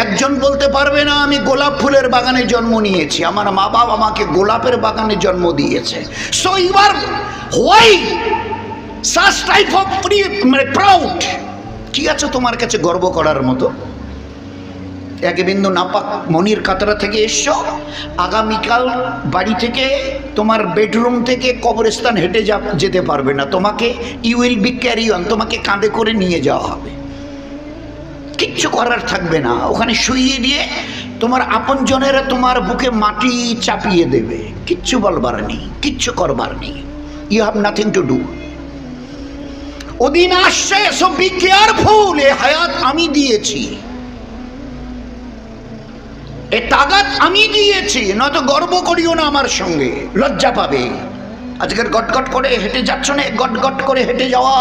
একজন বলতে পারবে না আমি গোলাপ ফুলের বাগানে জন্ম নিয়েছি, আমার মা বাবা আমাকে গোলাপের বাগানে জন্ম দিয়েছে। So you are why such type of proud. কি আছে তোমার কাছে গর্ব করার মতো? এক বিন্দু নাপাক মনির কাতরা থেকে এসছো, আগামীকাল বাড়ি থেকে তোমার বেডরুম থেকে কবরস্থান হেঁটে যেতে পারবে না, তোমাকে you will be carry on, তোমাকে কাঁধে করে নিয়ে যাওয়া হবে, কিচ্ছু করার থাকবে না। ওখানে শুইয়ে দিয়ে তোমার আপনজনেরা তোমার বুকে মাটি চাপিয়ে দেবে, কিচ্ছু বলবার নেই, কিচ্ছু করবার নেই। You have nothing to do. ওদিন আসছে, সো বি কেয়ারফুল। এ হায়াত আমি দিয়েছি, এ তাগাত আমি দিয়েছি, নয়তো গর্ব করিও না আমার সঙ্গে, লজ্জা পাবে। আজকের গটগট করে হেঁটে যাচ্ছ না, গটগট করে হেঁটে যাওয়া,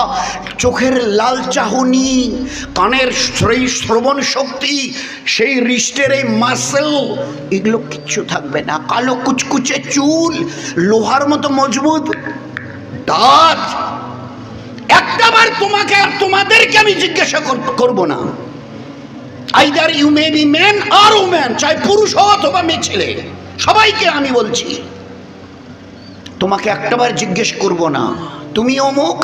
চোখের লাল চাহনি, কানের সেই শ্রবণ শক্তি, সেই হৃষ্টের এই মাসেল, এগুলো কিচ্ছু থাকবে না। কালো কুচকুচে চুল, লোহার মতো মজবুত দাঁত। একটাবার তোমাকে আর তোমাদেরকে আমি জিজ্ঞাসা করব না, either you may be man or woman, চাই পুরুষ হও অথবা মেয়ে ছেলে, সবাইকে আমি বলছি, তোমাকে একটাবার জিজ্ঞেস করব না তুমি অমুক।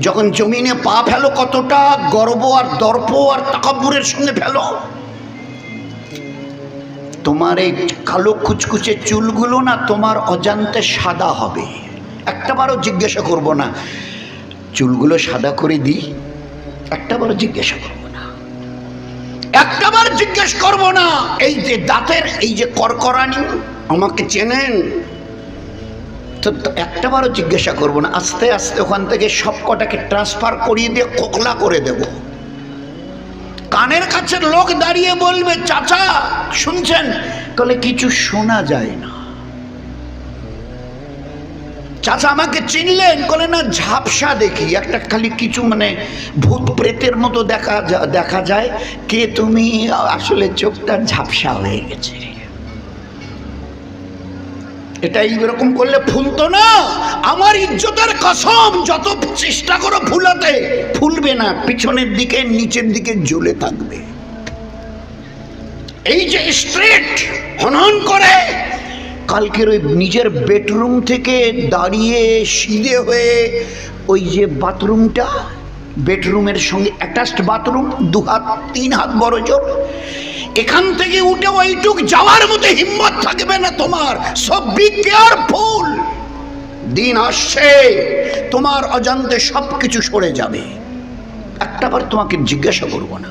যখন জমিনে পা ফেলো কতটা গর্ব আর দর্প আর তাকাব্বুরের সঙ্গে ফেলো। তোমার এই কালো কুচকুচে চুলগুলো না তোমার অজান্তে সাদা হবে, একটাবারও জিজ্ঞাসা করব না চুলগুলো সাদা করে দিই, একটাবারও জিজ্ঞাসা করব না, একটাবার জিজ্ঞেস করব না এই যে দাঁতের এই যে করকরানি, আমাকে চেনেন তো, একটাবারও জিজ্ঞাসা করব না। আস্তে আস্তে ওখান থেকে সব কটাকে ট্রান্সফার করিয়ে দিয়ে কোকলা করে দেব। কানের কাছে লোক দাঁড়িয়ে বলবে চাচা শুনছেন, বলে কিছু শোনা যায় না। চাচা আমাকে চিনলেন, বলে না ঝাপসা দেখি, একটা খালি কিছু মানে ভূত প্রেতের মতো দেখা যায়। কে তুমি? আসলে চোখটা ঝাপসা হয়ে গেছে। এটা এইরকম করলে ফুলতো না। আমার ইজ্জতের কসম, যত চেষ্টা করো ফুলাতে, ফুলবে না, পিছনের দিকে নিচের দিকে ঝুলে থাকবে। এই যে স্ট্রেট হনন করে, কালকের ওই নিজের বেডরুম থেকে দাঁড়িয়ে সিধে হয়ে ওই যে বাথরুমটা, বেডরুমের সঙ্গে অ্যাটাচড বাথরুম, 2 হাত 3 হাত বড় জোর, এখান থেকে উঠে ওইটুক যাওয়ার মতো হিম্মত থাকবে না তোমার। সব বি কেয়ারফুল, দিন আসছে তোমার অজান্তে সবকিছু সরে যাবে। একটাবার তোমাকে জিজ্ঞাসা করব না।